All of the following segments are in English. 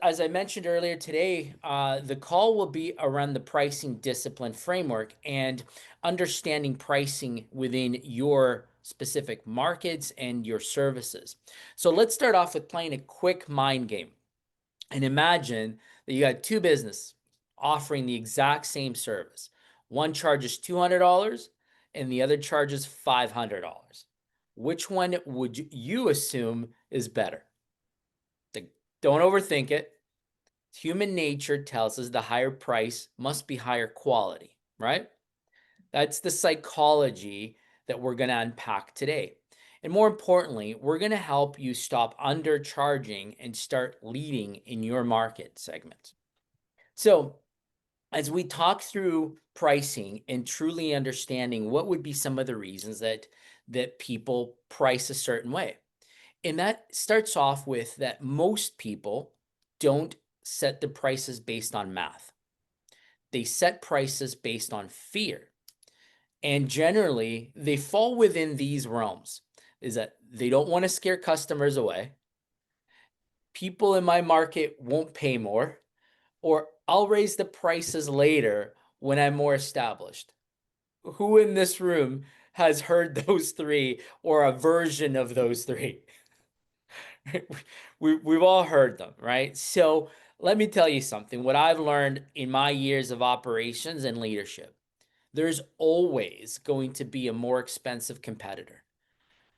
as I mentioned earlier today, the call will be around the pricing discipline framework and understanding pricing within your specific markets and your services. So let's start off with playing a quick mind game. And imagine that you got two businesses offering the exact same service. One charges $200 and the other charges $500. Which one would you assume is better? Don't overthink it. Human nature tells us the higher price must be higher quality, right? That's the psychology that we're going to unpack today. And more importantly, we're going to help you stop undercharging and start leading in your market segment. So, as we talk through pricing and truly understanding what would be some of the reasons that people price a certain way. And that starts off with that most people don't set the prices based on math. They set prices based on fear. And generally, they fall within these realms is that they don't want to scare customers away. People in my market won't pay more, or I'll raise the prices later when I'm more established. Who in this room has heard those three or a version of those three? We've all heard them, right? So let me tell you something. What I've learned in my years of operations and leadership, there's always going to be a more expensive competitor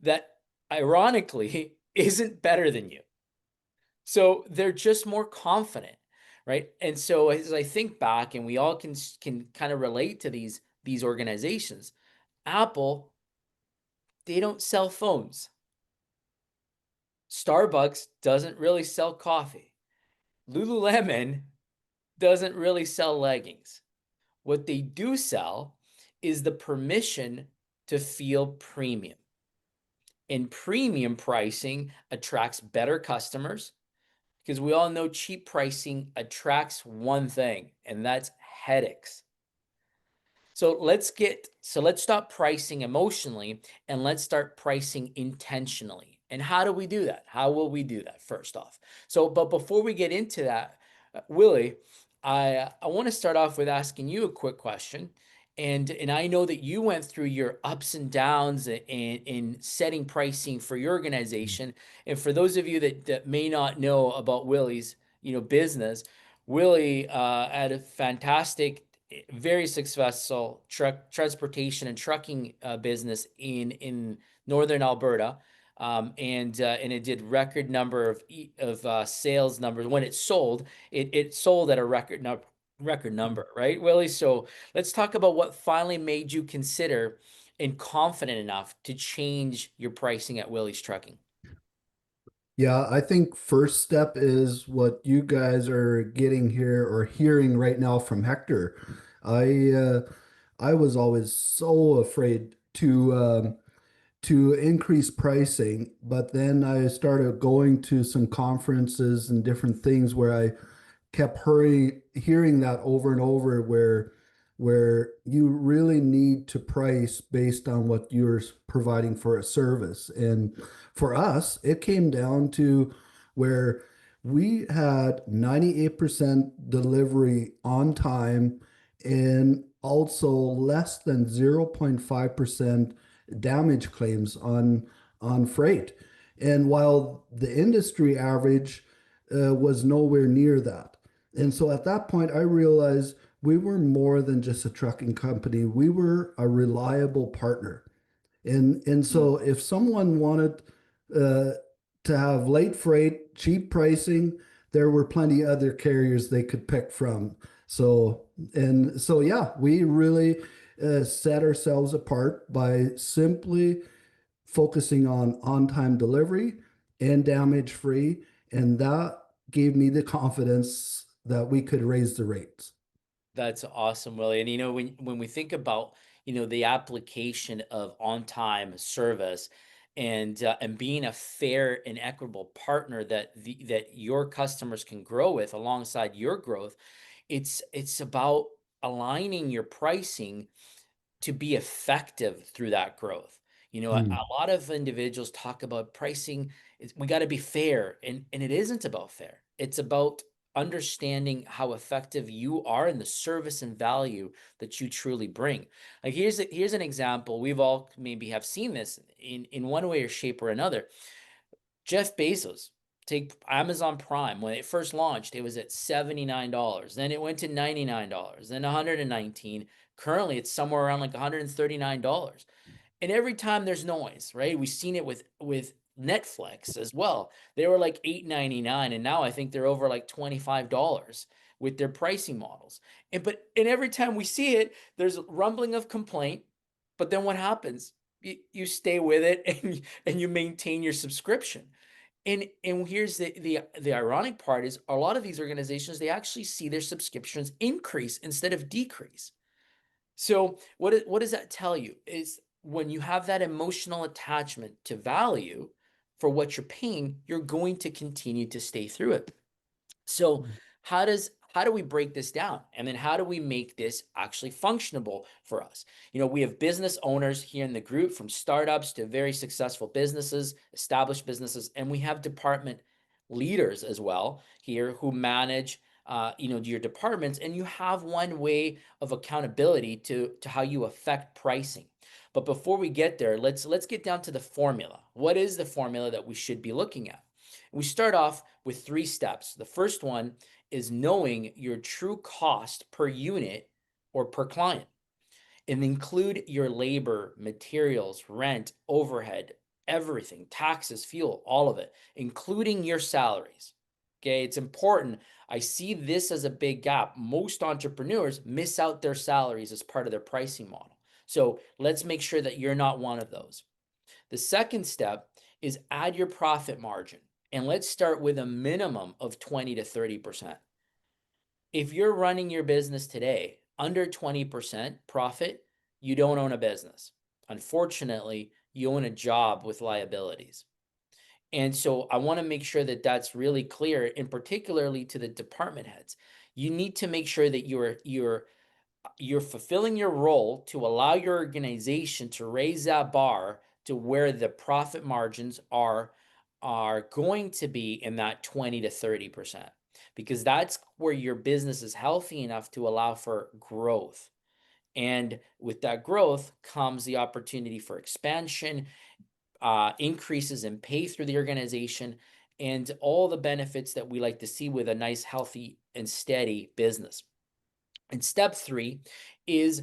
that ironically isn't better than you. So they're just more confident, right? And so as I think back, and we all can kind of relate to these organizations, Apple, they don't sell phones. Starbucks doesn't really sell coffee. Lululemon doesn't really sell leggings. What they do sell is the permission to feel premium. And premium pricing attracts better customers because we all know cheap pricing attracts one thing, and that's headaches. So let's stop pricing emotionally and let's start pricing intentionally. And how do we do that? How will we do that first off? But before we get into that, Willie, I want to start off with asking you a quick question. And I know that you went through your ups and downs in setting pricing for your organization. And for those of you that may not know about Willie's, business, Willie had a fantastic, very successful transportation and trucking business in northern Alberta, and it did record number of sales numbers when it sold. It sold at a record number, right, Willie? So let's talk about what finally made you consider and confident enough to change your pricing at Willie's Trucking. Yeah, I think first step is what you guys are getting here or hearing right now from Hector. I uh, I was always so afraid to increase pricing, but then I started going to some conferences and different things where I kept hearing that over and over where you really need to price based on what you're providing for a service. And for us, it came down to where we had 98% delivery on time and also less than 0.5% damage claims on freight. And while the industry average was nowhere near that. And so at that point, I realized we were more than just a trucking company. We were a reliable partner. And Mm. so if someone wanted uh, to have late freight, cheap pricing, there were plenty other carriers they could pick from. So yeah, we really set ourselves apart by simply focusing on on-time delivery and damage free, and that gave me the confidence that we could raise the rates. That's awesome, Willie. And when we think about the application of on-time service and being a fair and equitable partner that your customers can grow with alongside your growth, it's about aligning your pricing to be effective through that growth. A lot of individuals talk about pricing. We got to be fair, and it isn't about fair. It's about understanding how effective you are in the service and value that you truly bring. Like here's an example. We've all maybe have seen this in one way or shape or another. Jeff Bezos, take Amazon Prime. When it first launched, it was at $79. Then it went to $99, then 119. Currently, it's somewhere around like $139. And every time there's noise, right? We've seen it with Netflix as well. They were like $8.99, and now I think they're over like $25 with their pricing models. And every time we see it, there's rumbling of complaint. But then what happens? You stay with it and you maintain your subscription. And here's the ironic part is a lot of these organizations, they actually see their subscriptions increase instead of decrease. So what does that tell you? Is when you have that emotional attachment to value for what you're paying, you're going to continue to stay through it. So how do we break this down? And then how do we make this actually functionable for us? We have business owners here in the group from startups to very successful businesses, established businesses, and we have department leaders as well here who manage your departments, and you have one way of accountability to how you affect pricing. But before we get there, let's get down to the formula. What is the formula that we should be looking at? We start off with 3 steps. The first one is knowing your true cost per unit or per client, and include your labor, materials, rent, overhead, everything, taxes, fuel, all of it, including your salaries. Okay, it's important. I see this as a big gap. Most entrepreneurs miss out their salaries as part of their pricing model. So let's make sure that you're not one of those. The second step is add your profit margin. And let's start with a minimum of 20 to 30%. If you're running your business today under 20% profit, you don't own a business. Unfortunately, you own a job with liabilities. And so I want to make sure that that's really clear, and particularly to the department heads. You need to make sure that you're fulfilling your role to allow your organization to raise that bar to where the profit margins are going to be in that 20 to 30%, because that's where your business is healthy enough to allow for growth. And with that growth comes the opportunity for expansion, increases in pay through the organization, and all the benefits that we like to see with a nice, healthy, and steady business. And step 3 is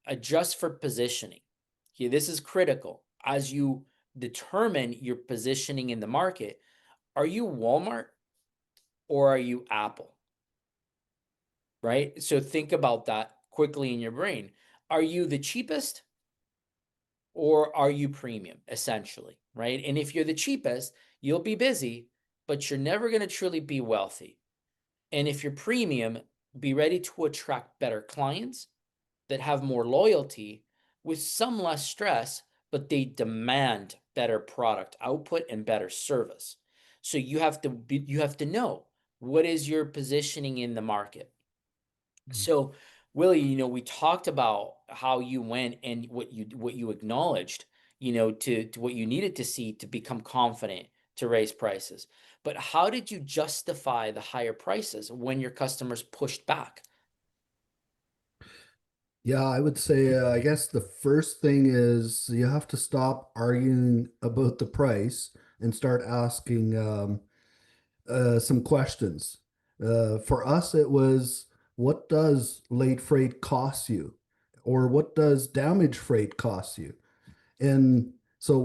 adjust for positioning. Okay, this is critical. As you determine your positioning in the market, are you Walmart or are you Apple? Right? So think about that quickly in your brain. Are you the cheapest or are you premium, essentially? Right? And if you're the cheapest, you'll be busy, but you're never going to truly be wealthy. And if you're premium, be ready to attract better clients that have more loyalty with some less stress, but they demand better product output and better service. So you have to know what is your positioning in the market. So Willie, we talked about how you went and what you acknowledged, to what you needed to see to become confident to raise prices. But how did you justify the higher prices when your customers pushed back? Yeah, I would say, I guess the first thing is you have to stop arguing about the price and start asking some questions. For us, it was, what does late freight cost you? Or what does damage freight cost you? And so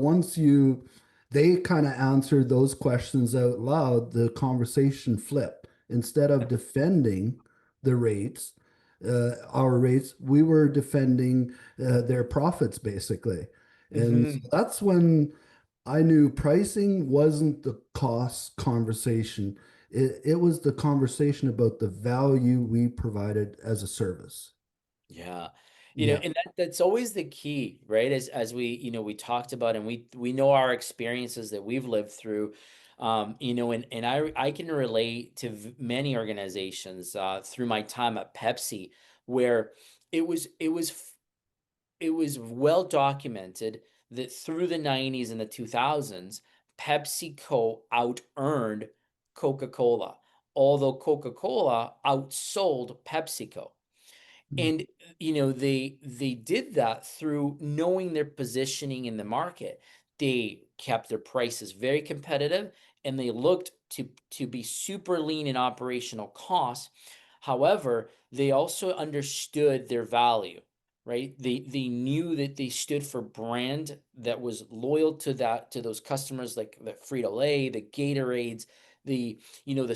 they kind of answered those questions out loud, the conversation flipped. Instead of defending the rates, our rates, we were defending their profits basically. And so Mhm. that's when I knew pricing wasn't the cost conversation. It was the conversation about the value we provided as a service. Yeah. Yeah. And that's always the key, right? As we talked about, and we know our experiences that we've lived through. And I can relate to many organizations through my time at Pepsi, where it was it was it was well documented that through the 90s and the 2000s, PepsiCo out earned Coca-Cola although Coca-Cola outsold PepsiCo. Mm. And they did that through knowing their positioning in the market. They kept their prices very competitive, and they looked to be super lean in operational costs. However, they also understood their value, right? They knew that they stood for brand that was loyal to those customers, like the Frito-Lay, the Gatorades, the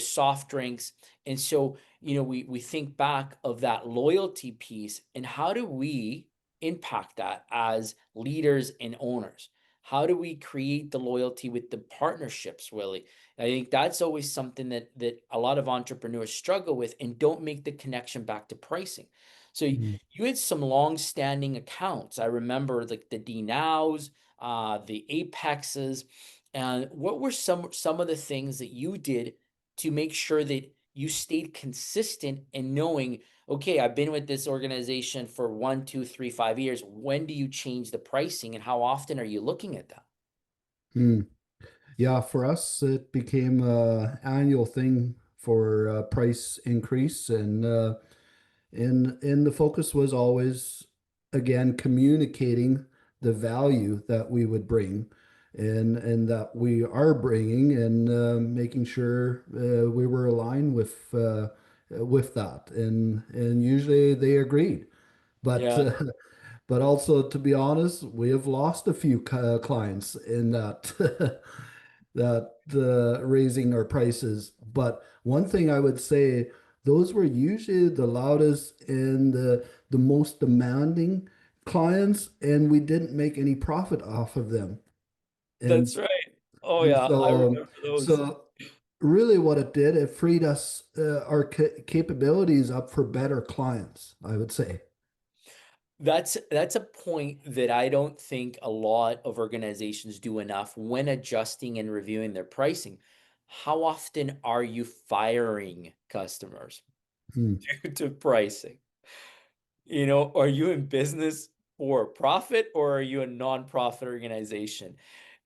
soft drinks. And so we think back of that loyalty piece, and how do we impact that as leaders and owners? How do we create the loyalty with the partnerships, Willie? I think that's always something that a lot of entrepreneurs struggle with and don't make the connection back to pricing. So Mm. you had some long-standing accounts. I remember like the D Nows, the Apexes. And what were some of the things that you did to make sure that you stayed consistent in knowing, okay, I've been with this organization for 1, 2, 3, 5 years. When do you change the pricing, and how often are you looking at that? Mm. Yeah, for us, it became a annual thing for price increase, and the focus was always again communicating the value that we would bring, and that we are bringing, and making sure we were aligned with that, and usually they agreed, but Yeah, but also, to be honest, we have lost a few clients in that that raising our prices. But one thing I would say, those were usually the loudest and the most demanding clients, and we didn't make any profit off of them. And that's right. Oh and yeah, I so remember those. so really what it did, it freed us our capabilities up for better clients, I would say. That's a point that I don't think a lot of organizations do enough when adjusting and reviewing their pricing. How often are you firing customers Hmm. due to pricing? Are you in business for profit, or are you a nonprofit organization?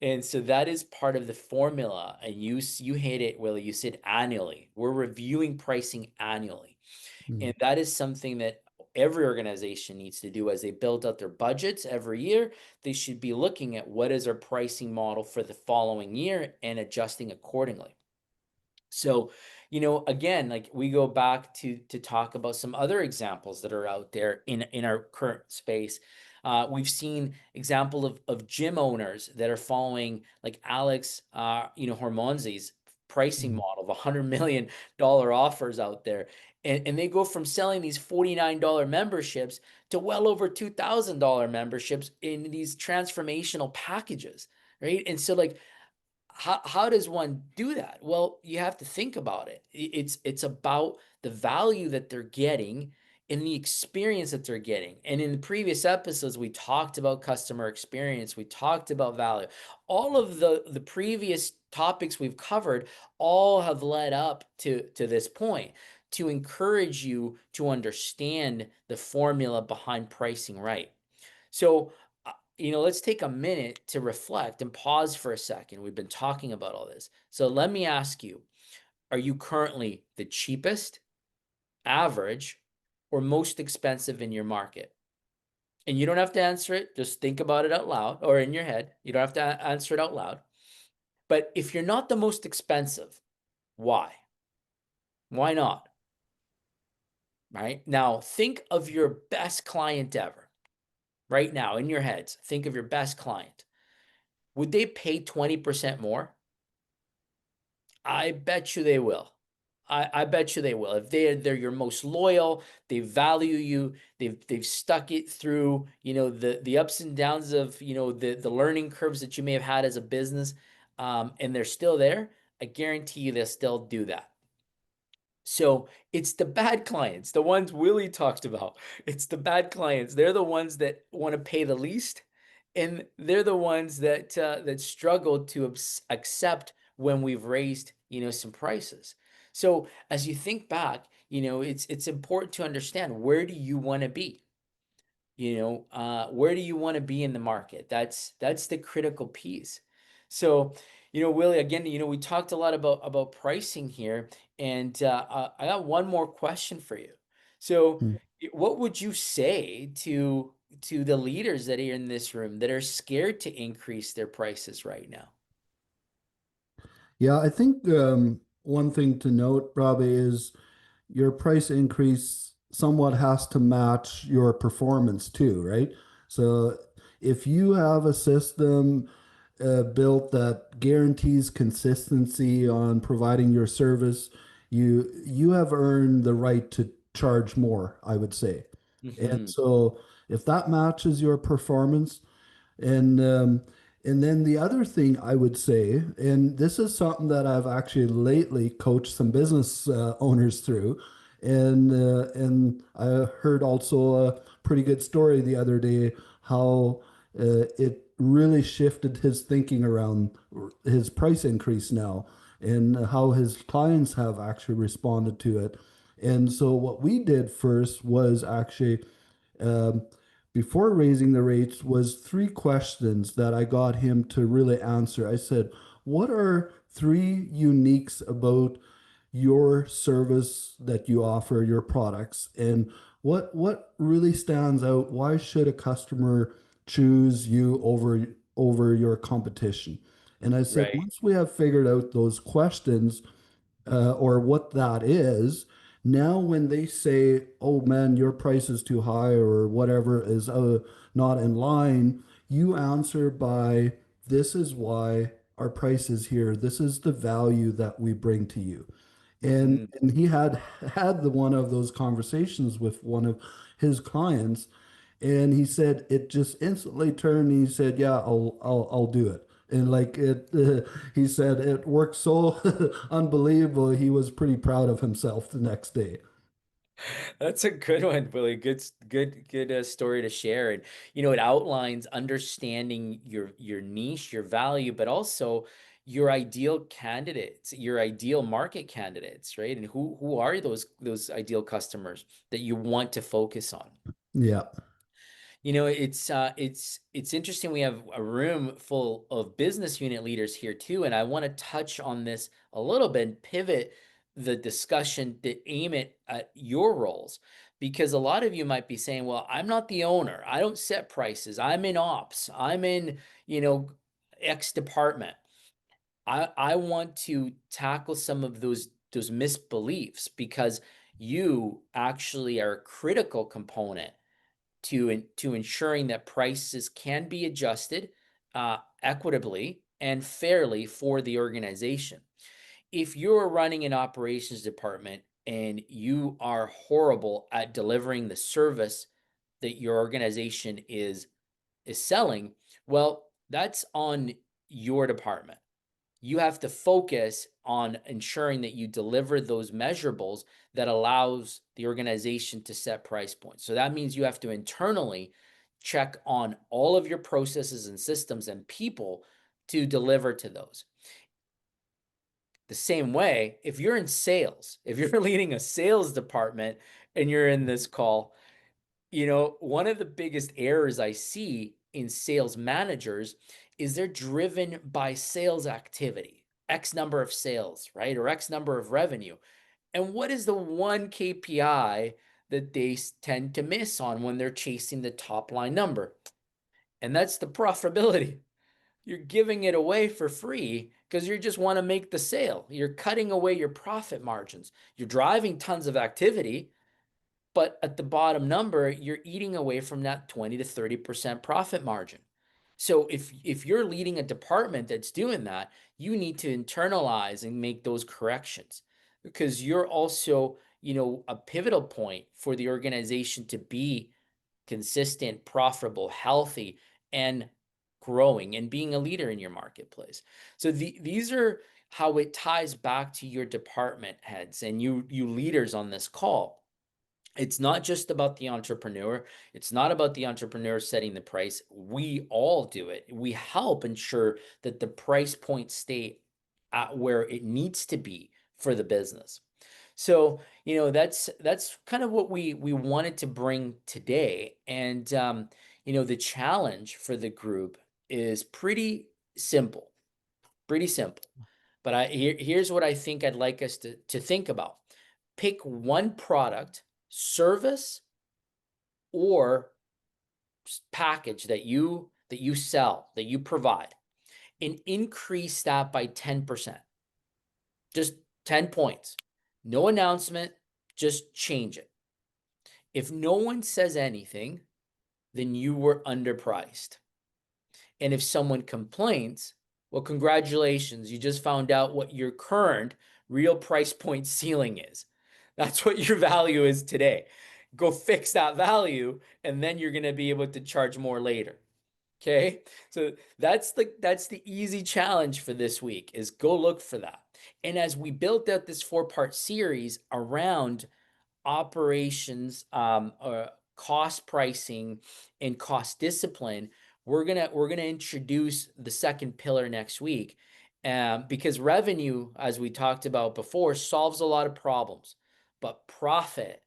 And so that is part of the formula. And you hit it, Willie. You said annually. We're reviewing pricing annually. Hmm. And that is something that every organization needs to do as they build out their budgets every year. They should be looking at what is our pricing model for the following year and adjusting accordingly. So, again, like we go back to talk about some other examples that are out there in our current space. We've seen example of gym owners that are following like Alex, Hormonzi's pricing Hmm. model of $100 million offers out there. And they go from selling these $49 memberships to well over $2,000 memberships in these transformational packages, right? And so like how does one do that? Well, you have to think about it. It's about the value that they're getting and the experience that they're getting. And in the previous episodes, we talked about customer experience, we talked about value. All of the previous topics we've covered all have led up to this point to encourage you to understand the formula behind pricing right. So, let's take a minute to reflect and pause for a second. We've been talking about all this. So, let me ask you, are you currently the cheapest, average, or most expensive in your market? And you don't have to answer it, just think about it out loud or in your head. You don't have to answer it out loud. But if you're not the most expensive, why? Why not? Right? Now, think of your best client ever. Right now, in your heads, think of your best client. Would they pay 20% more? I bet you they will. I bet you they will. If they're your most loyal, they value you, they've stuck it through, the ups and downs of, the learning curves that you may have had as a business, and they're still there, I guarantee you they'll still do that. So it's the bad clients, the ones Willie talked about. It's the bad clients. They're the ones that want to pay the least, and they're the ones that struggle to accept when we've raised some prices. So as you think back, it's important to understand, where do you want to be? Where do you want to be in the market? That's the critical piece. So Willie, again, we talked a lot about pricing here, and I got one more question for you. So, Hmm. what would you say to the leaders that are in this room that are scared to increase their prices right now? Yeah, I think one thing to note, Robbie, is your price increase somewhat has to match your performance too, right? So if you have a system built that guarantees consistency on providing your service, you have earned the right to charge more, I would say. And Hmm. so if that matches your performance, and and then the other thing I would say, and this is something that I've actually lately coached some business owners through, and I heard also a pretty good story the other day how it really shifted his thinking around his price increase now, and how his clients have actually responded to it. And so what we did first was actually um, before raising the rates was three questions that I got him to really answer. I said, "What are three uniques about your service that you offer, your products, and what really stands out? Why should a customer choose you over your competition?" And I said, Right. once we have figured out those questions, or what that is. Now, when they say, "Oh man, your price is too high," or whatever is not in line, you answer by, "This is why our price is here. This is the value that we bring to you." Hmm. And he had the one of those conversations with one of his clients, and he said it just instantly turned. And he said, "Yeah, I'll do it." And like it, he said it worked so unbelievable. He was pretty proud of himself the next day. That's a good one, Willie. Good story to share. And it outlines understanding your niche, your value, but also your ideal candidates, your ideal market candidates, right? And who are those ideal customers that you want to focus on? Yeah. It's interesting. We have a room full of business unit leaders here too, and I want to touch on this a little bit and pivot the discussion to aim it at your roles, because a lot of you might be saying, "Well, I'm not the owner. I don't set prices. I'm in ops. I'm in, X department." I want to tackle some of those misbeliefs because you actually are a critical component to ensuring that prices can be adjusted equitably and fairly for the organization. If you're running an operations department and you are horrible at delivering the service that your organization is selling, well, that's on your department. You have to focus on ensuring that you deliver those measurables that allows the organization to set price points. So that means you have to internally check on all of your processes and systems and people to deliver to those. The same way, if you're in sales, if you're leading a sales department and you're in this call, one of the biggest errors I see in sales managers is they're driven by sales activity, X number of sales, right? Or X number of revenue. And what is the one KPI that they tend to miss on when they're chasing the top line number? And that's the profitability. You're giving it away for free because you just want to make the sale. You're cutting away your profit margins. You're driving tons of activity, but at the bottom number, you're eating away from that 20 to 30% profit margin. So if you're leading a department that's doing that, you need to internalize and make those corrections because you're also, a pivotal point for the organization to be consistent, profitable, healthy, and growing and being a leader in your marketplace. So these are how it ties back to your department heads and you leaders on this call. It's not just about the entrepreneur. It's not about the entrepreneur setting the price. We all do it. We help ensure that the price points stay at where it needs to be for the business. So, that's kind of what we wanted to bring today. And the challenge for the group is pretty simple. Pretty simple. But here's what I think I'd like us to think about. Pick one product, service, or package that you sell, that you provide, and increase that by 10%. Just 10 points. No announcement, just change it. If no one says anything, then you were underpriced. And if someone complains, well, congratulations, you just found out what your current real price point ceiling is. That's what your value is today. Go fix that value, and then you're going to be able to charge more later. Okay. So that's the easy challenge for this week is go look for that. And as we built out this 4-part series around operations, cost pricing and cost discipline, we're gonna introduce the second pillar next week, because revenue, as we talked about before, solves a lot of problems, but profit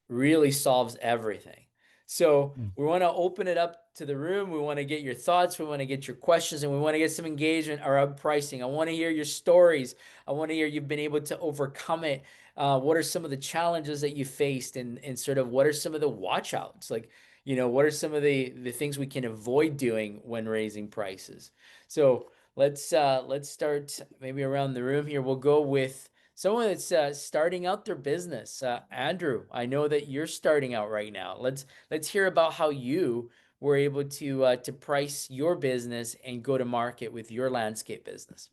really solves everything. So Mm. we want to open it up to the room. We want to get your thoughts. We want to get your questions, and we want to get some engagement around pricing. I want to hear your stories. I want to hear you've been able to overcome it. What are some of the challenges that you faced, and sort of what are some of the watch outs? Like, what are some of the things we can avoid doing when raising prices? So let's start maybe around the room here. We'll go with someone that's starting out their business. Andrew, I know that you're starting out right now. Let's hear about how you were able to price your business and go to market with your landscape business.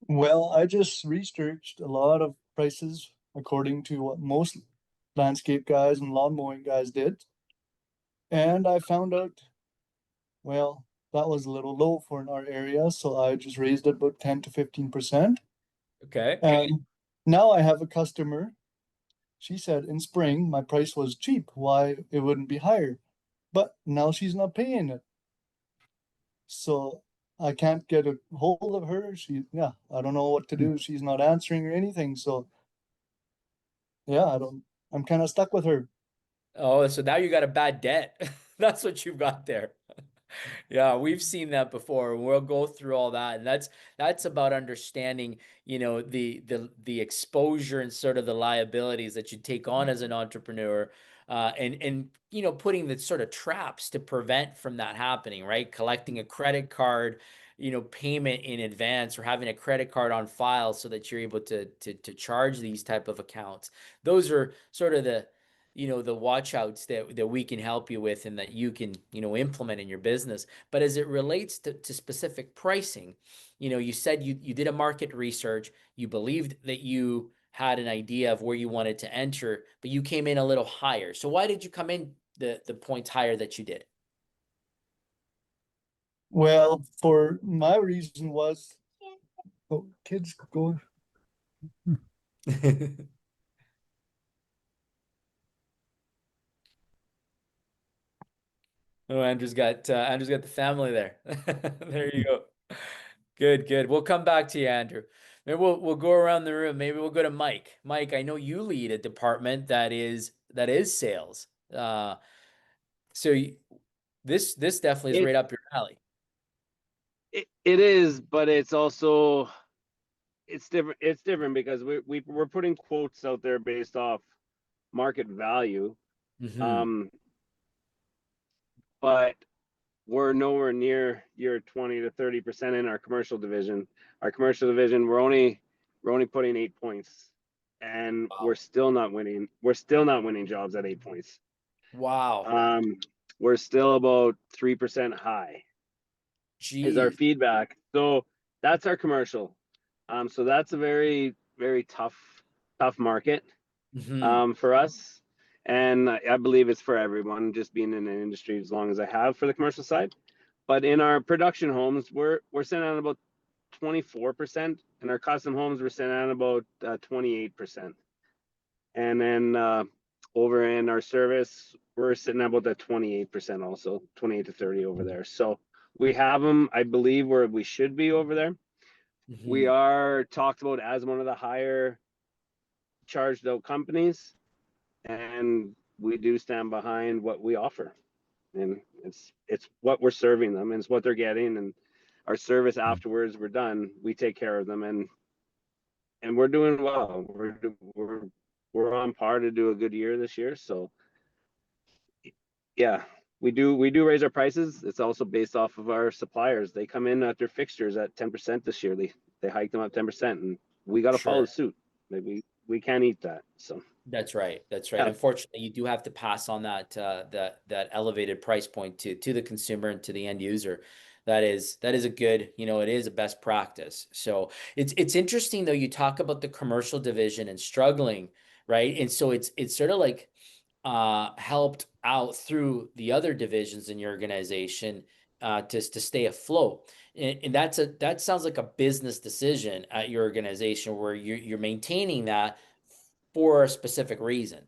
Well, I just researched a lot of prices according to what most landscape guys and lawn mowing guys did. And I found out, well, that was a little low for in our area, so I just raised it about 10 to 15%. Okay. And now I have a customer. She said in spring my price was cheap. Why it wouldn't be higher? But now she's not paying it. So I can't get a hold of her. Yeah, I don't know what to do. She's not answering or anything. So yeah, I'm kind of stuck with her. Oh, so now you got a bad debt. That's what you've got there. Yeah, we've seen that before. We'll go through all that, and that's about understanding, the exposure and sort of the liabilities that you take on as an entrepreneur, and putting the sort of traps to prevent from that happening, right? Collecting a credit card, payment in advance, or having a credit card on file so that you're able to charge these type of accounts. Those are sort of the watch outs that we can help you with and that you can implement in your business. But as it relates to specific pricing, you said you did a market research, you believed that you had an idea of where you wanted to enter, but you came in a little higher. So why did you come in the points higher that you did? Well, for my reason was, oh, kids go. Oh, Andrew's got the family there. There you go. Good, good. We'll come back to you, Andrew. Maybe we'll go around the room. Maybe we'll go to Mike. Mike, I know you lead a department that is sales. So this definitely is It, right up your alley. it is, but it's also it's different. It's different because we're putting quotes out there based off market value. Hmm. Um, but we're nowhere near your 20 to 30% in our commercial division. Our commercial division, we're only putting 8 points, and we're Wow. still not winning. We're still not winning jobs at 8 points. Wow. We're still about 3% high is our Geez. feedback. So that's our commercial. So that's a very, very tough market Hmm. for us. And I believe it's for everyone, just being in an industry as long as I have for the commercial side. But in our production homes, we're sitting at about 24%. In our custom homes, we're sitting at about 28%. And then over in our service, we're sitting at about that 28% also, 28 to 30 over there. So we have them, I believe, where we should be over there. We Hmm. are talked about as one of the higher charged out companies, and we do stand behind what we offer. and it's what we're serving them, and it's what they're getting, and our service afterwards we're done, we take care of them, and we're doing well. We're on par to do a good year this year. So yeah, we do raise our prices. It's also based off of our suppliers. They come in at their fixtures at 10% this year. They hike them up 10%, and we got to follow Sure. suit. Like we can't eat that. So That's right. That's right. yeah, Unfortunately, you do have to pass on that elevated price point to the consumer and to the end user. That is a good, it is a best practice. So it's interesting though, you talk about the commercial division and struggling, right? And so it's sort of like helped out through the other divisions in your organization to stay afloat. And that sounds like a business decision at your organization where you're maintaining that for a specific reason.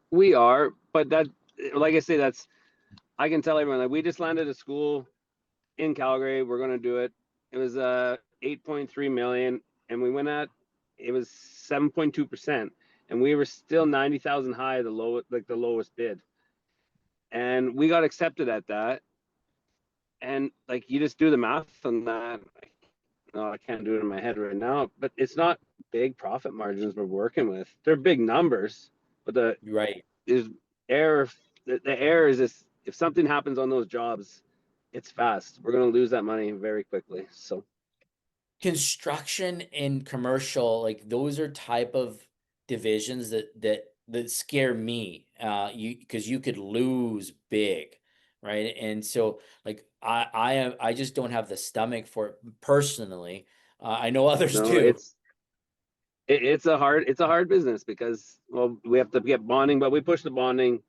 we are. But that, like I say, that's I can tell everyone that we just landed a school in Calgary. We're going to do it. It was 8.3 million, and we went at it was 7.2%, and we were still 90,000 high, the lowest bid, and we got accepted at that. And like you just do the math on that. No, I can't do it in my head right now, but it's not big profit margins we're working with. They're big numbers, but the Right. is error. The error is this: if something happens on those jobs, it's fast. We're going to lose that money very quickly. So Construction and commercial, like those are type of divisions that scare me. Because you could lose big, right? And so like I just don't have the stomach for it personally. I know others no, do. it's a hard business because, well, we have to get bonding, but we push the bonding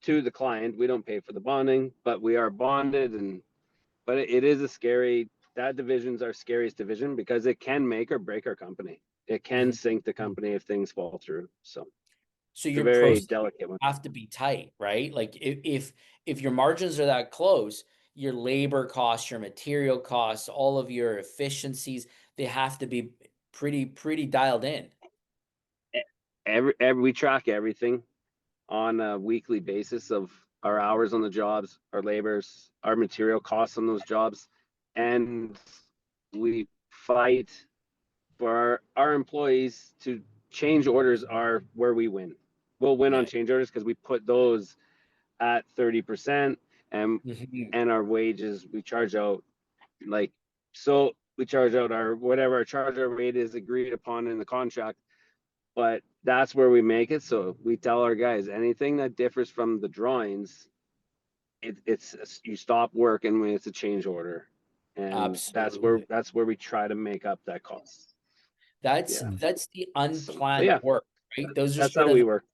to the client. We don't pay for the bonding, but we are bonded, and but it is a scary. That division's our scariest division because it can make or break our company. It can Mhm. sink the company if things fall through. So So it's a your very process delicate one. have to be tight, right? Like if your margins are that close, your labor costs, your material costs, all of your efficiencies, they have to be pretty dialed in. We track everything on a weekly basis of our hours on the jobs, our labors, our material costs on those jobs, and we fight for our employees to change orders are where we win. We'll win on Nice. change orders because we put those at 30%, and Mhm. and our wages we charge out like so we charge out our whatever our charge our rate is agreed upon in the contract, but that's where we make it. So we tell our guys anything that differs from the drawings, it's you stop work and when it's a change order, and Absolutely. that's where we try to make up that cost. That's Yeah. that's the But unplanned yeah, work, right? Those are that's sort how of we work.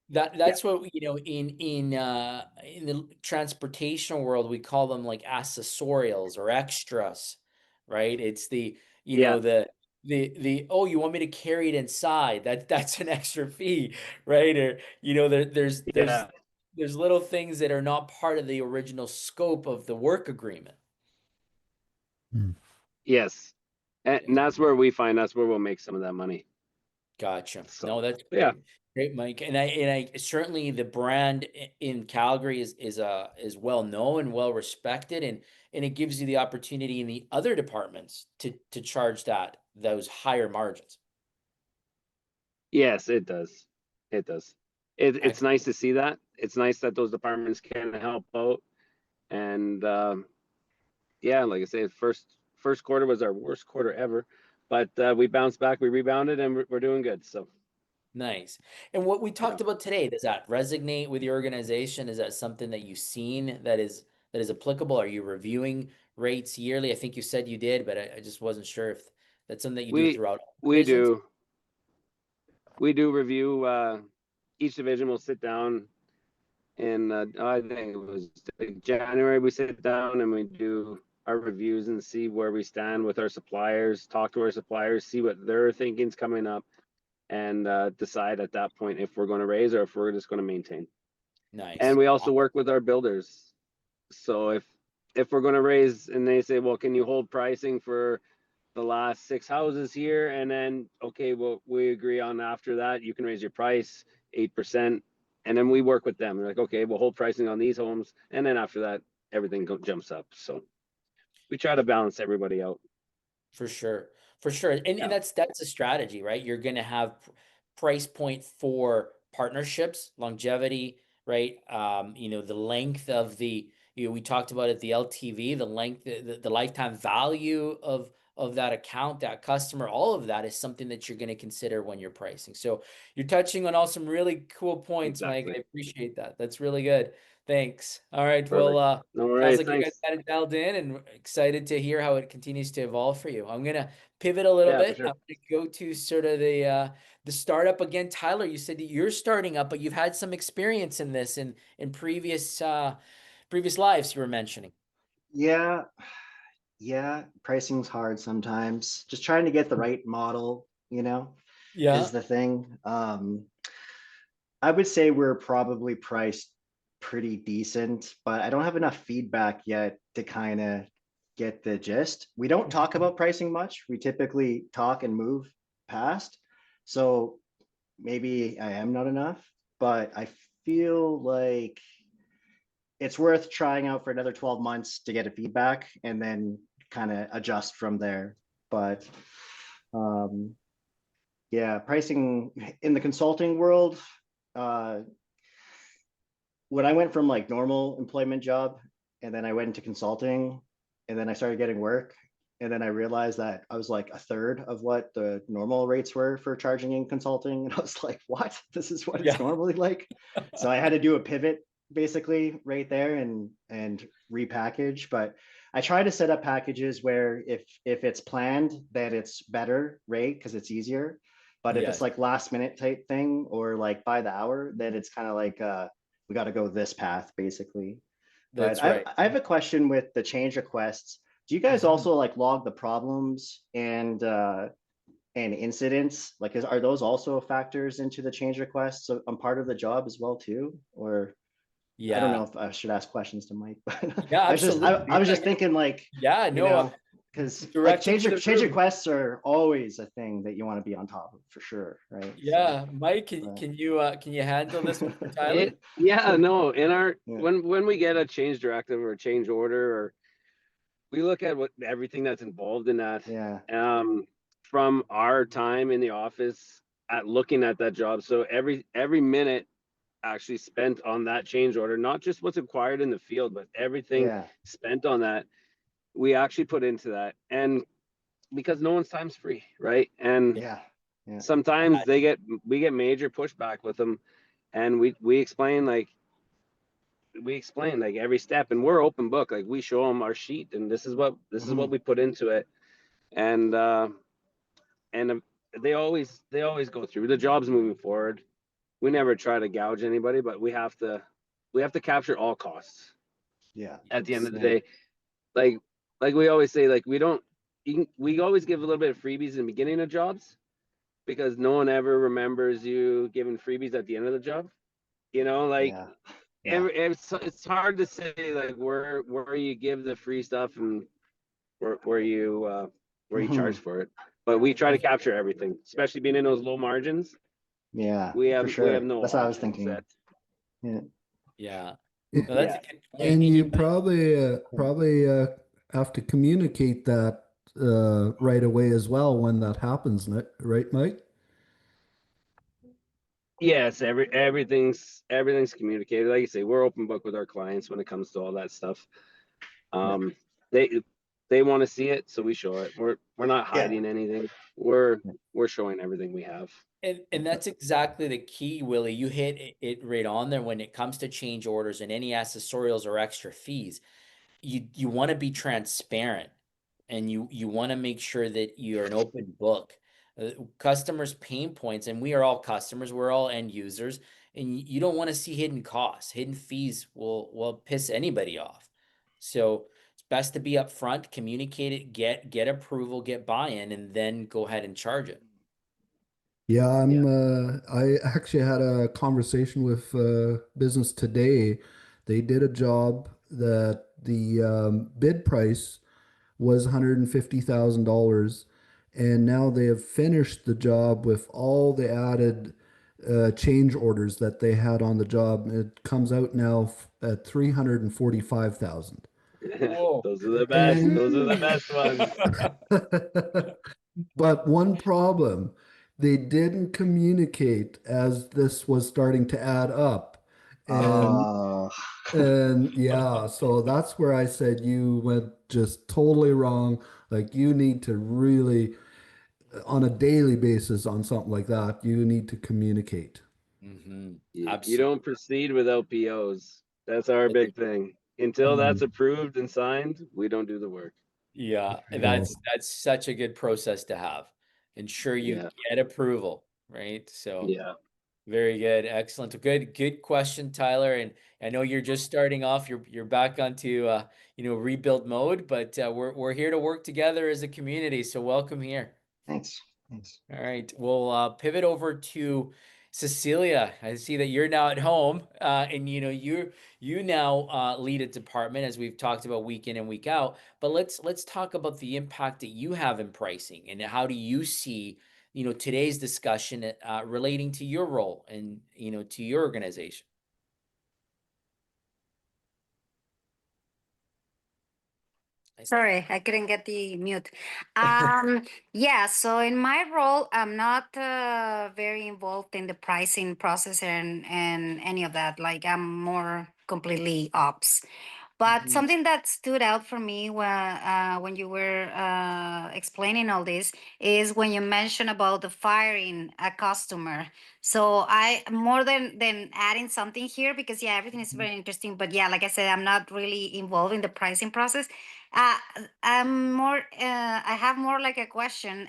Yeah. that's what in the transportation world we call them like accessorials or extras, right? It's the you Yeah. know the oh, you want me to carry it inside, that's an extra fee, right? Or there's Yeah. there's little things that are not part of the original scope of the work agreement. Mm. Yes. And Yeah. that's where we find that's where we'll make some of that money. Gotcha. So No, that's yeah. great, Mike. And I certainly the brand in Calgary is well known and well respected, and it gives you the opportunity in the other departments to charge those higher margins. Yes, it does. It does. It's Excellent. nice to see that. It's nice that those departments can help out. And yeah, like I say, first quarter was our worst quarter ever, but we bounced back, we rebounded, and we're doing good. So Nice. And what we yeah, talked about today, does that resonate with your organization? Is that something that you've seen that is applicable? Are you reviewing rates yearly? I think you said you did, but I just wasn't sure if that's something that you do we throughout all we divisions. do we do review. Each division will sit down in I think it was like January. We sit down and we do our reviews and see where we stand with our suppliers. Talk to our suppliers, see what their thinking's coming up, and decide at that point if we're going to raise or if we're just going to maintain. And Nice. we also work with our builders. So if we're going to raise and they say, well, can you hold pricing for the last 6 houses here? And then, okay, well, we agree on after that, you can raise your price 8%. and then we work with them. We're like, okay, we'll hold pricing on these homes, and then after that, everything jumps up. So we try to balance everybody out. For sure. For sure. And Yeah, that's a strategy, right? You're going to have price point for partnerships, longevity, right? The length of we talked about it, the LTV, the length, the lifetime value of that account, that customer, all of that is something that you're going to consider when you're pricing. So you're touching on all some really cool points, Mike. exactly. I appreciate that. That's really good. Thanks. All right. Well, Perfect. No sounds worries. like you guys Thanks. got it dialed in and excited to hear how it continues to evolve for you. I'm gonna pivot a little Yeah, for bit. sure. I'm gonna go to sort of the startup again. Tyler, you said that you're starting up, but you've had some experience in this in previous lives you were mentioning. Yeah, yeah, pricing's hard sometimes. Just trying to get the right model, Yeah. is the thing. I would say we're probably priced pretty decent, but I don't have enough feedback yet to kind of get the gist. We don't talk about pricing much. We typically talk and move past. So maybe I am not enough, but I feel like it's worth trying out for another 12 months to get a feedback and then kind of adjust from there. But um, yeah, pricing in the consulting world, uh, when I went from like normal employment job and then I went into consulting and then I started getting work. And then I realized that I was like a third of what the normal rates were for charging in consulting. And I was like, what? This is what it's Yeah. normally like. So I had to do a pivot basically right there and repackage. But I try to set up packages where if it's planned, that it's better rate because it's easier. But if it's Yes. like last minute type thing or like by the hour, then it's kind of like we got to go this path basically. But That's right. I have a question with the change requests. Do you guys Mhm. also like log the problems and incidents? Like, are those also factors into the change requests? So I'm part of the job as well too, or I don't Yeah. know if I should ask questions to Mike, but Yeah, I absolutely. was just thinking like, Yeah, you no, know, because like direct it to the change room. requests are always a thing that you want to be on top of for sure, right? So, Yeah, Mike, but can you handle this one for Tyler? Yeah, no, in our yeah, when we get a change directive or a change order, or we look at what everything that's involved in that. yeah, From our time in the office at looking at that job. So every minute actually spent on that change order, not just what's required in the field, but everything yeah, spent on that, we actually put into that. And because no one's time's free, right? And yeah, yeah. sometimes we get major pushback with them, and we explain like every step, and we're open book. Like we show them our sheet, and this is what Mhm. we put into it, and and they always go through. The job's moving forward. We never try to gouge anybody, but we have to capture all costs Yeah, at the end of the yeah. day. Like like we always say, like we always give a little bit of freebies in the beginning of jobs because no one ever remembers you giving freebies at the end of the job. Like Yeah. Yeah. it's hard to say like where you give the free stuff and where you charge Hmm. for it. But we try to capture everything, especially being in those low margins. Yeah, for We have sure. no That's what I was options thinking. that Yeah. Yeah. No, that's A- a good point. And And you you guys, probably have to communicate that right away as well when that happens, right, Mike? yes, everything's communicated. Like you say, we're open book with our clients when it comes to all that stuff. Yeah. Um, they they want to see it, so we show it. We're not Yeah. hiding anything. Yeah. We're showing everything we have. and that's exactly the key, Willie. You hit it right on there when it comes to change orders and any accessorials or extra fees. You want to be transparent and you want to make sure that you're an open book. Customers' pain points, and we are all customers, we're all end users, and you don't want to see hidden costs. Hidden fees will piss anybody off. So it's best to be upfront, communicate it, get approval, get buy-in, and then go ahead and charge it. Yeah, Yeah. I actually had a conversation with Business Today. They did a job that the bid price was $150,000, and now they have finished the job with all the added change orders that they had on the job. It comes out now at 345,000. Whoa. Those are the best. And Those are the best ones. but one problem, they didn't communicate as this was starting to add up. And Oh, and yeah, so that's where I said you went just totally wrong. Like you need to really, on a daily basis on something like that, you need to communicate. Mm-hmm. You Absolutely. don't proceed without POs. That's our big thing. Until that's Mm, approved and signed, we don't do the work. Yeah, there you go. that's such a good process to have. Ensure you Yeah. get approval, right? So Yeah. very good, excellent. Good question, Tyler. And I know you're just starting off. You're back onto rebuild mode, but we're here to work together as a community. So welcome here. thanks. Thanks. All right, we'll pivot over to Cecilia. I see that you're now at home, and you now lead a department as we've talked about week in and week out. But let's talk about the impact that you have in pricing, and how do you see today's discussion relating to your role and to your organization. Sorry, I couldn't get the mute. Um, yeah, so in my role, I'm not very involved in the pricing process and any of that. Like I'm more completely ops. But Mhm. something that stood out for me when you were explaining all this is when you mentioned about the firing a customer. So I more than adding something here because yeah, everything is Mhm. very interesting. But yeah, like I said, I'm not really involved in the pricing process. Uh, I'm more. I have more like a question.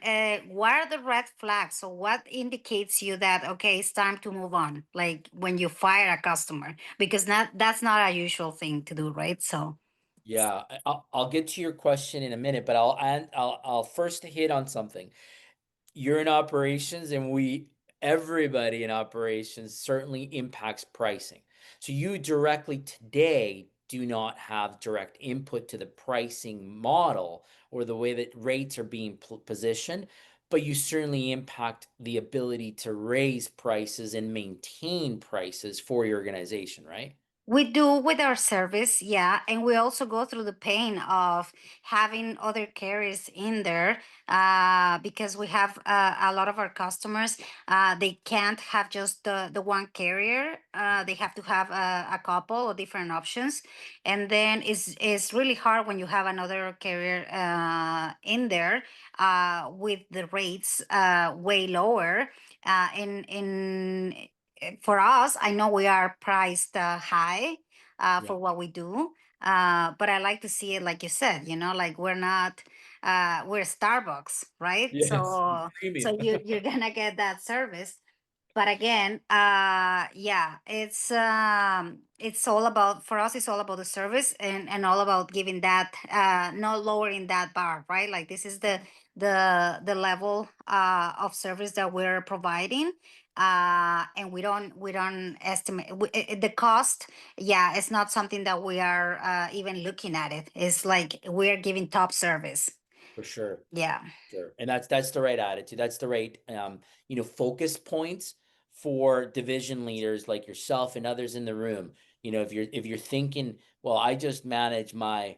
What are the red flags? So what indicates you that okay, it's time to move on? Like when you fire a customer, because that's not a usual thing to do, right? So Yeah, I'll get to your question in a minute, but I'll first hit on something. You're in operations, and everybody in operations certainly impacts pricing. So you directly today do not have direct input to the pricing model or the way that rates are being positioned, but you certainly impact the ability to raise prices and maintain prices for your organization, right? we do with our service, yeah, and we also go through the pain of having other carriers in there because we have a lot of our customers. They can't have just the one carrier. They have to have a couple of different options, and then it's really hard when you have another carrier in there with the rates way lower. For us, I know we are priced high Yeah. for what we do. But I like to see it like you said, like we're not we're Starbucks, right? Yes. So Premium. you're gonna get that service. But again, yeah, it's all about for us. It's all about the service and all about giving that, not lowering that bar, right? Like this is the level of service that we're providing, and we don't estimate the cost. Yeah, it's not something that we are even looking at it. It's like we're giving top service. For sure. Yeah. Sure. And that's the right attitude. That's the right focus points for division leaders like yourself and others in the room. If you're thinking, well, I just manage my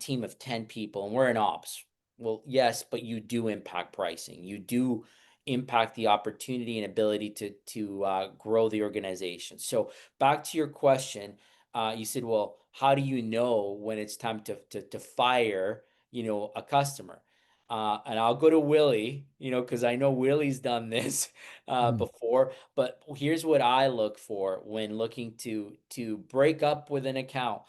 team of 10 people and we're in ops. Well, yes, but you do impact pricing. You do impact the opportunity and ability to grow the organization. So back to your question, you said, well, how do you know when it's time to fire, a customer? And I'll go to Willie, because I know Willie's done this Mm. before. But here's what I look for when looking to break up with an account,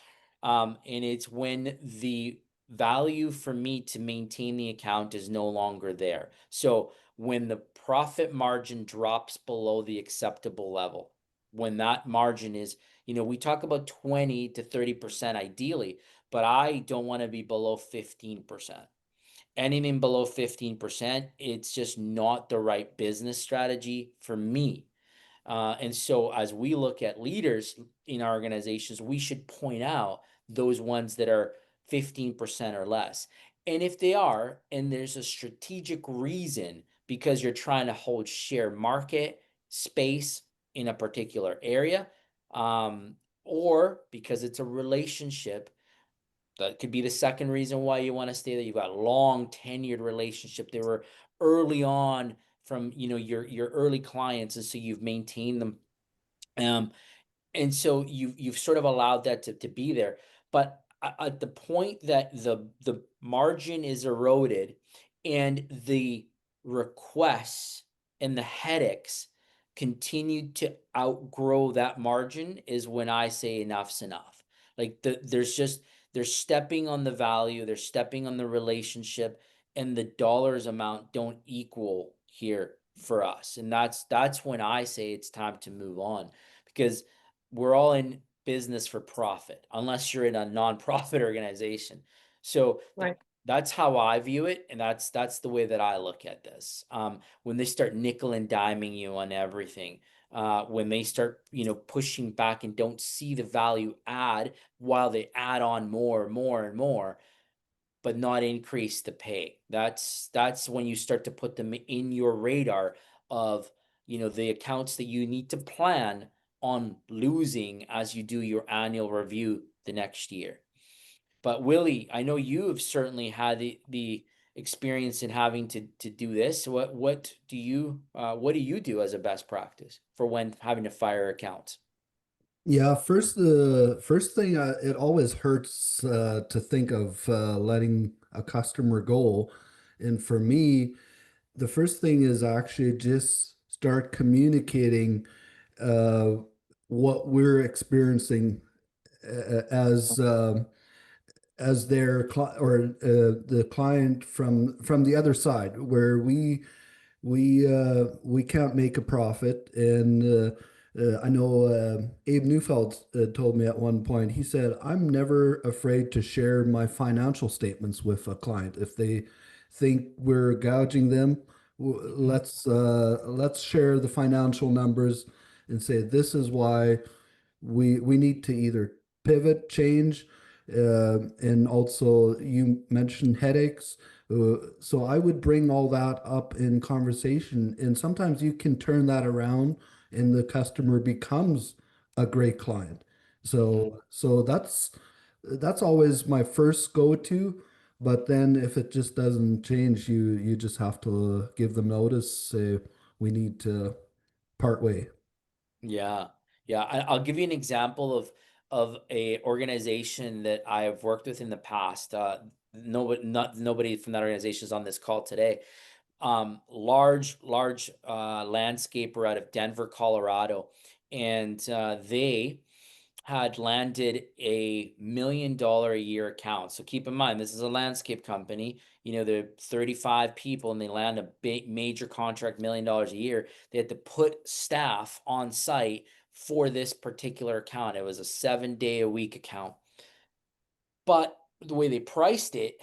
and it's when the value for me to maintain the account is no longer there. So when the profit margin drops below the acceptable level, when that margin is, we talk about 20 to 30% ideally, but I don't want to be below 15%. Anything below 15%, it's just not the right business strategy for me. And so as we look at leaders in our organizations, we should point out those ones that are 15% or less. And if they are, and there's a strategic reason because you're trying to hold share market, space in a particular area, or because it's a relationship. That could be the second reason why you want to stay there. You've got a long tenured relationship. They were early on from, you know, your early clients, and so you've maintained them. And so you've sort of allowed that to be there. But at the point that the margin is eroded and the requests and the headaches continue to outgrow that margin is when I say enough's enough. Like they're stepping on the value, they're stepping on the relationship, and the dollars amount don't equal here for us. And that's when I say it's time to move on, because we're all in business for profit, unless you're in a nonprofit organization. So Right. that's how I view it, and that's the way that I look at this. When they start nickel and diming you on everything, when they start, you know, pushing back and don't see the value add while they add on more, and more, but not increase the pay. That's when you start to put them in your radar of, you know, the accounts that you need to plan on losing as you do your annual review the next year. But Willie, I know you have certainly had the experience in having to do this. What do you do as a best practice for when having to fire accounts? Yeah, first the first thing, it always hurts to think of letting a customer go, and for me, the first thing is actually just start communicating uh, what we're experiencing as their the client from the other side, where we can't make a profit. And I know Abe Neufeld told me at one point, he said, I'm never afraid to share my financial statements with a client. If they think we're gouging them, let's share the financial numbers and say this is why we need to either pivot, change, and also you mentioned headaches. So I would bring all that up in conversation, and sometimes you can turn that around, and the customer becomes a great client. So that's always my first go-to. But then if it just doesn't change, you just have to give them notice, say we need to part way. Yeah, yeah. I'll give you an example of a organization that I have worked with in the past. Nobody from that organization is on this call today. Large landscaper out of Denver, Colorado, and they had landed $1 million a year account. So keep in mind, this is a landscape company. You know, they're 35 people and they land a big major contract, $1 million a year. They had to put staff on site for this particular account. It was a 7-day-a-week account. But the way they priced it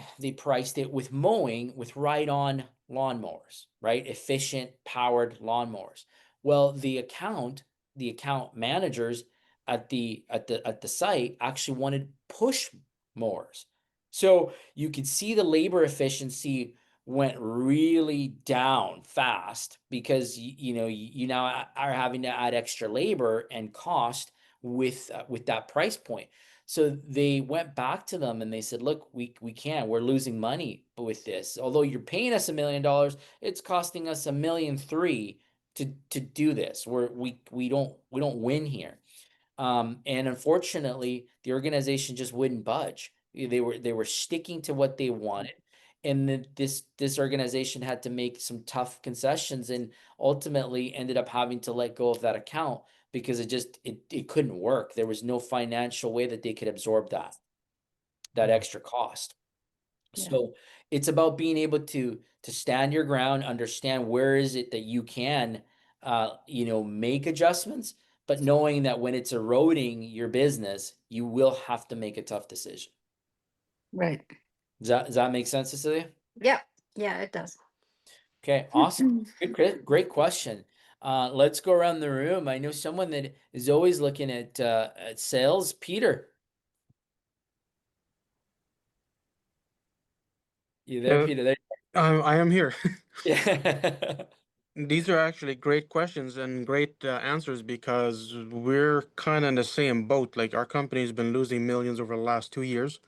with mowing with ride-on lawnmowers, right? Efficient, powered lawnmowers. Well, the account managers at the site actually wanted push mowers. So you could see the labor efficiency went really down fast because you know you now are having to add extra labor and cost with that price point. So they went back to them and they said, look, we can't, we're losing money with this. Although you're paying us $1 million, it's costing us $1.3 million to do this. We don't win here. And unfortunately, the organization just wouldn't budge. They were sticking to what they wanted. And then this organization had to make some tough concessions and ultimately ended up having to let go of that account because it couldn't work. There was no financial way that they could absorb that extra cost. Yeah. So it's about being able to stand your ground, understand where is it that you can you know, make adjustments, but knowing that when it's eroding your business, you will have to make a tough decision. Right. Does that make sense, Cecilia? Yeah. Yeah, it does. Okay, awesome. Great question. Let's go around the room. I know someone that is always looking at sales. Peter, you there, Uh, Peter? There. I am here. Yeah. These are actually great questions and great answers because we're kind of in the same boat. Like our company's been losing millions over the last 2 years,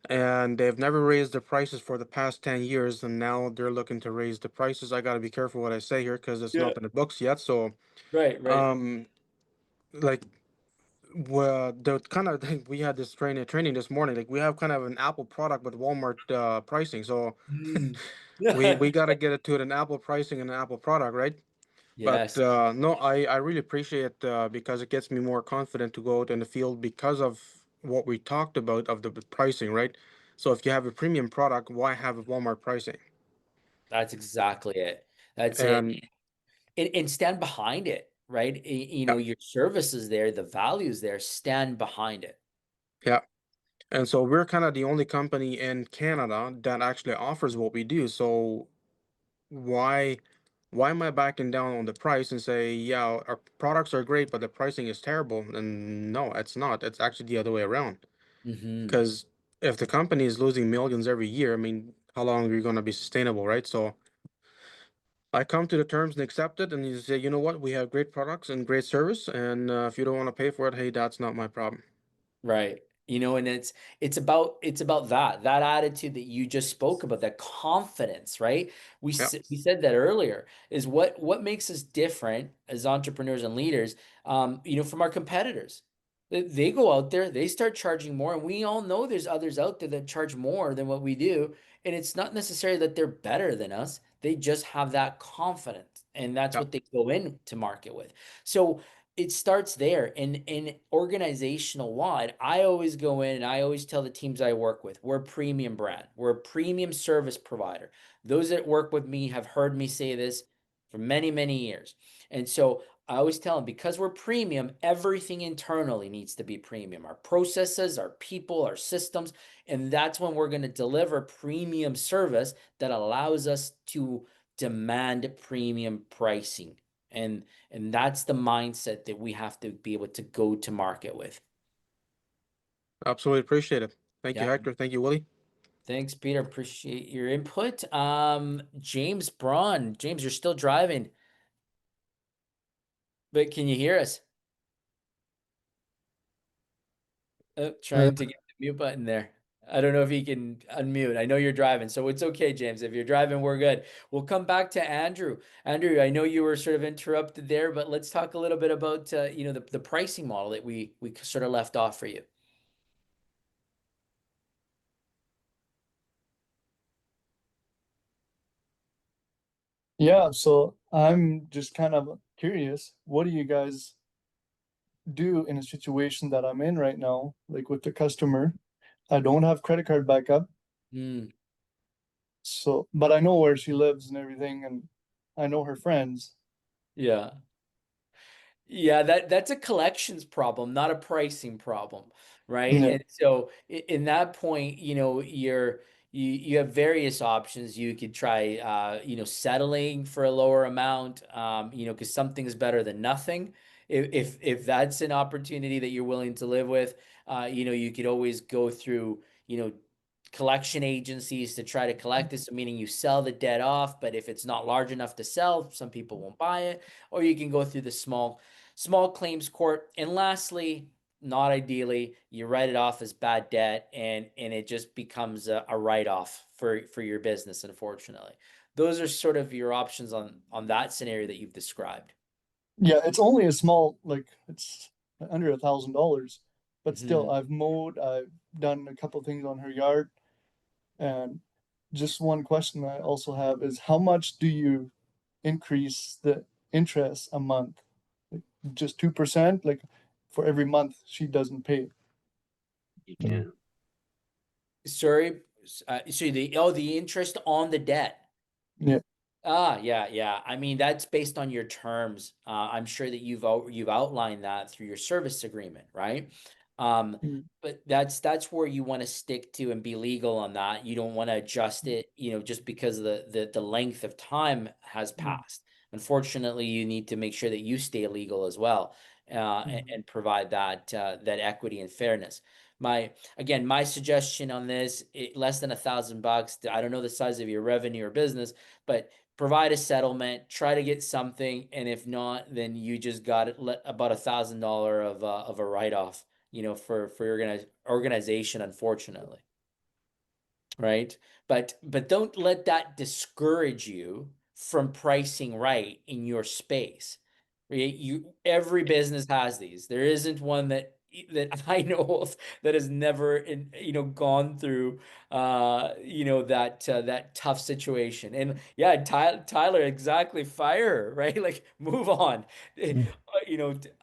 and they've never raised the prices for the past 10 years, and now they're looking to raise the prices. I got to be careful what I say here because it's Yeah. not in the books yet. So, Right, right. um, like, well, the kind of thing we had this training this morning. Like, we have kind of an Apple product with Walmart pricing. So Mm. we got to get it to an Apple pricing and an Apple product, right? But Yes. no, I really appreciate it because it gets me more confident to go out in the field because of what we talked about of the pricing, right? So if you have a premium product, why have a Walmart pricing? That's exactly it. That's it. And And stand behind it, right? You yeah, know, your service is there, the value is there, stand behind it. yeah. And so we're kind of the only company in Canada that actually offers what we do. So why why am I backing down on the price and say, yeah, our products are great, but the pricing is terrible? And no, it's not. It's actually the other way around. Hmm. Because if the company is losing millions every year, I mean, how long are you going to be sustainable, right? So I come to the terms and accept it, and you say, you know what, we have great products and great service, and if you don't want to pay for it, hey, that's not my problem. Right. You know, and it's about that attitude that you just spoke about, that confidence, right? Yeah, We said that earlier, is what makes us different as entrepreneurs and leaders, you know, from our competitors. They go out there, they start charging more, and we all know there's others out there that charge more than what we do, and it's not necessarily that they're better than us. They just have that confidence, and that's yeah, what they go into market with. So it starts there. And in organizational wide, I always go in and I always tell the teams I work with, we're a premium brand, we're a premium service provider. Those that work with me have heard me say this for many, many years. And so I always tell them, because we're premium, everything internally needs to be premium, our processes, our people, our systems. And that's when we're going to deliver premium service that allows us to demand premium pricing. And that's the mindset that we have to be able to go to market with. absolutely appreciate it. Thank you, Yeah. Hector. Thank you, Willie. Thanks, Peter. Appreciate your input. James Braun. James, you're still driving, but can you hear us? Oh, Uh, trying to get the mute button there. I don't know if he can unmute. I know you're driving, so it's okay, James. If you're driving, we're good. We'll come back to Andrew. Andrew, I know you were sort of interrupted there, but let's talk a little bit about you know, the pricing model that we sort of left off for you. Yeah, so I'm just kind of curious, what do you guys do in a situation that I'm in right now, like with the customer? I don't have credit card backup, Hmm. so but I know where she lives and everything, and I know her friends. Yeah. Yeah, that's a collections problem, not a pricing problem, right? Yeah. And so in that point, you know, you have various options. You could try you know, settling for a lower amount, you know, because something's better than nothing. If that's an opportunity that you're willing to live with, you know, you could always go through, you know, collection agencies to try to collect this, meaning you sell the debt off, but if it's not large enough to sell, some people won't buy it, or you can go through the small claims court. And lastly, not ideally, you write it off as bad debt, and it just becomes a write-off for your business, unfortunately. Those are sort of your options on that scenario that you've described. Yeah, it's only a small, like it's under $1,000, but still, Mhm. I've mowed, I've done a couple things on her yard, and just one question I also have is how much do you increase the interest a month? Like just 2%, like for every month she doesn't pay. You mm, can. Sorry, so the interest on the debt. Yeah. Ah, yeah, yeah. I mean, that's based on your terms. I'm sure that you've outlined that through your service agreement, right? Um, Mm. but that's where you want to stick to and be legal on that. You don't want to adjust it, you know, just because the length of time has Mm. passed. Unfortunately, you need to make sure that you stay legal as well, Mm. and provide that equity and fairness. My suggestion on this, less than $1,000. I don't know the size of your revenue or business, but provide a settlement, try to get something, and if not, then you just got about $1,000 of a write-off, for your organization, unfortunately. Right? But don't let that discourage you from pricing right in your space. Right? Every business has these. There isn't one that I know of that has never gone through that tough situation. And yeah, Tyler, exactly, fire her, right? Like, move on.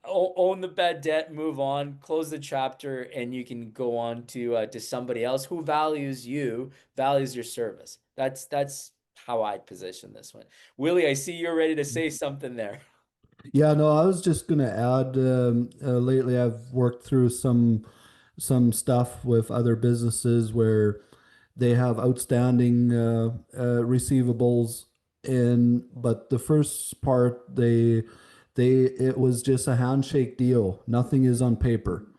Own the bad debt, move on, close the chapter, and you can go on to somebody else who values you, values your service. That's how I position this one. Willie, I see you're ready to say something there. Yeah, no, I was just gonna add, lately I've worked through some stuff with other businesses where they have outstanding receivables in, but the first part it was just a handshake deal. Nothing is on paper.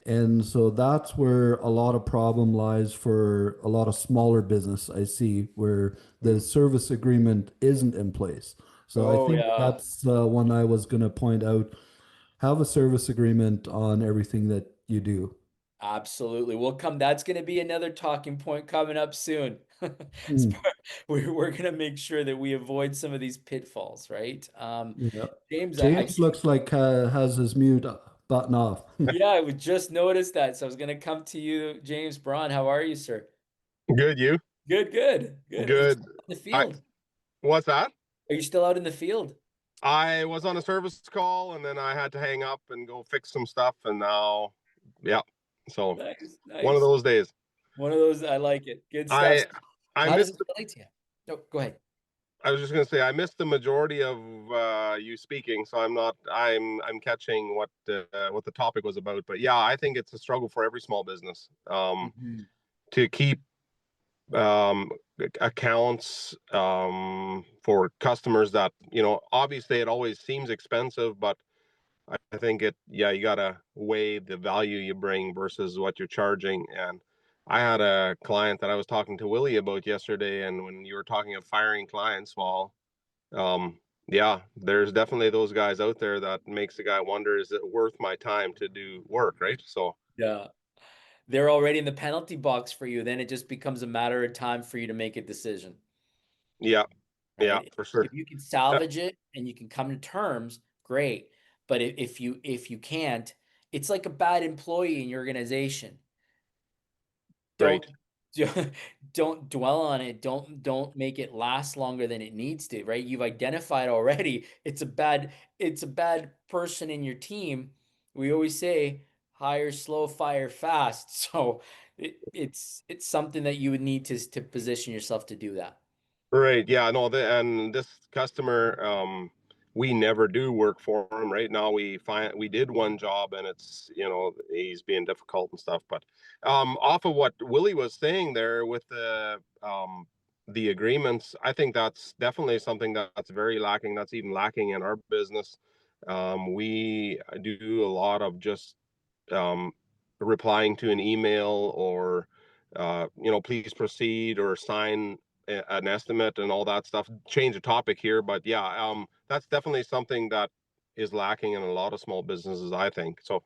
And so that's where a lot of problem lies for a lot of smaller business I see where the service agreement isn't in place. So I Oh think yeah. that's one I was going to point out. Have a service agreement on everything that you do. Absolutely. That's going to be another talking point coming up soon. As Hmm. we're going to make sure that we avoid some of these pitfalls, right? Yeah. James, I James looks like has his mute button off. yeah, I would just noticed that. So I was going to come to you, James Braun. How are you, sir? Good, you? Good, good, good. Are you Good. still out in the I field? What's that? Are you still out in the field? I was on a service call and then I had to hang up and go fix some stuff and now yeah. So Nice, one of nice. those days. One of those, I like it. Good stuff. I I How does it missed relate to you? No, go ahead. I was just gonna say I missed the majority of you speaking, so I'm catching what the topic was about. But yeah, I think it's a struggle for every small business Mhm. to keep um, accounts for customers that obviously it always seems expensive, but I think you gotta weigh the value you bring versus what you're charging. And I had a client that I was talking to Willie about yesterday, and when you were talking of firing clients, well, yeah, there's definitely those guys out there that makes the guy wonder, is it worth my time to do work, right? So Yeah. They're already in the penalty box for you. Then it just becomes a matter of time for you to make a decision, yeah, yeah, right? for sure. If you can Yeah, salvage it and you can come to terms, great. But if you can't, it's like a bad employee in your organization. right. Don't don't dwell on it. Don't make it last longer than it needs to, right? You've identified already it's a bad person in your team. We always say hire slow, fire fast. So it's something that you would need to position yourself to do that. Right. Yeah. No. And this customer, we never do work for him. Right now, we did one job, and it's he's being difficult and stuff. But off of what Willie was saying there with the agreements, I think that's definitely something that's very lacking. That's even lacking in our business. We do a lot of just um, replying to an email or please proceed or sign an estimate and all that stuff. Change the topic here, but yeah, that's definitely something that is lacking in a lot of small businesses, I think. So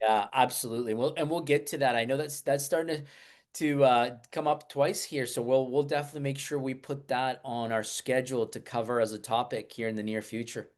Yeah, absolutely. We'll get to that. I know that's starting to come up twice here, so we'll definitely make sure we put that on our schedule to cover as a topic here in the near future.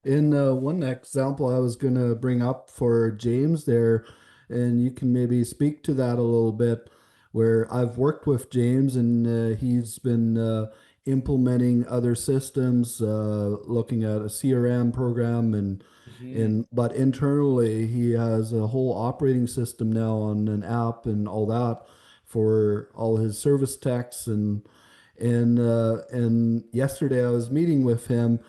In one example, I was going to bring up for James there, and you can maybe speak to that a little bit, where I've worked with James and he's been implementing other systems, looking at a CRM program Mhm. but internally he has a whole operating system now on an app and all that for all his service techs and yesterday I was meeting with him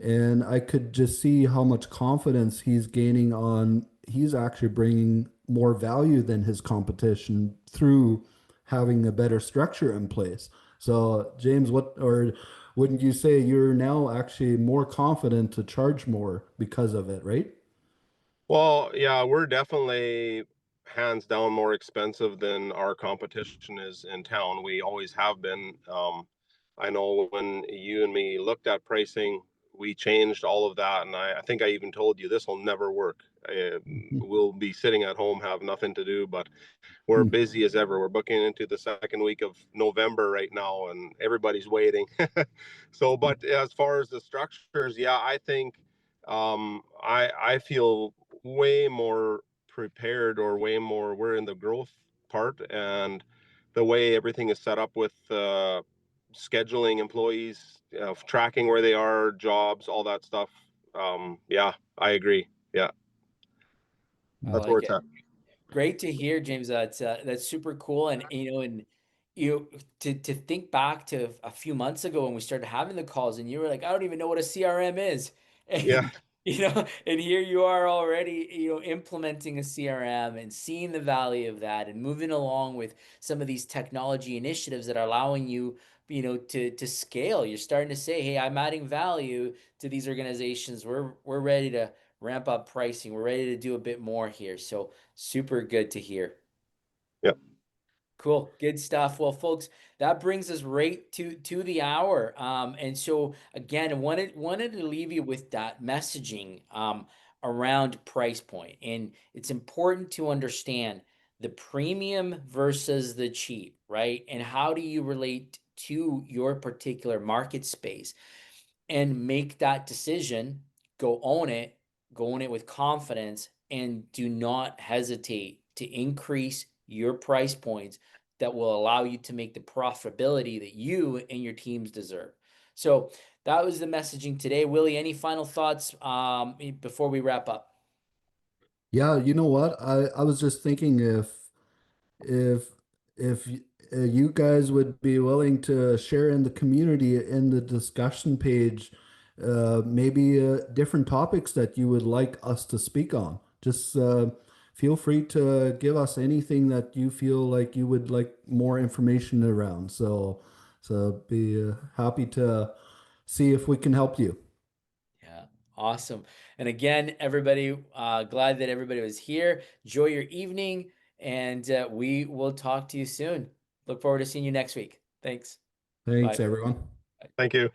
and I could just see how much confidence he's gaining on he's actually bringing more value than his competition through having a better structure in place. So, James, what or wouldn't you say you're now actually more confident to charge more because of it, right? well, yeah, we're definitely hands down more expensive than our competition is in town. We always have been. I know when you and me looked at pricing, we changed all of that. And I think I even told you this will never work. We'll be sitting at home, have nothing to do, but we're busy as ever. We're booking into the second week of November right now, and everybody's waiting. So, but as far as the structures, yeah, I think I feel way more prepared, or way more. We're in the growth part, and the way everything is set up with scheduling employees, tracking where they are, jobs, all that stuff. Yeah, I agree. Yeah, I that's where like it's it. at. Great to hear, James. That's super cool. And to think back to a few months ago when we started having the calls, and you were like, I don't even know what a CRM is, Yeah. and and here you are already, implementing a CRM and seeing the value of that, and moving along with some of these technology initiatives that are allowing you, to scale. You're starting to say, hey, I'm adding value to these organizations. We're ready to ramp up pricing. We're ready to do a bit more here. So super good to hear. Yeah. Cool, good stuff. Well, folks, that brings us right to the hour. And so again, I wanted to leave you with that messaging around price point. And it's important to understand the premium versus the cheap, right? And how do you relate to your particular market space and make that decision, go own it with confidence, and do not hesitate to increase your price points that will allow you to make the profitability that you and your teams deserve. So that was the messaging today. Willie, any final thoughts before we wrap up? Yeah, you know what? I was just thinking if you guys would be willing to share in the community in the discussion page, maybe different topics that you would like us to speak on. Just feel free to give us anything that you feel like you would like more information around. So be happy to see if we can help you. Yeah, awesome. And again, everybody, glad that everybody was here. Enjoy your evening, and we will talk to you soon. Look forward to seeing you next week. Thanks. Thanks, Bye. everyone. Thank you.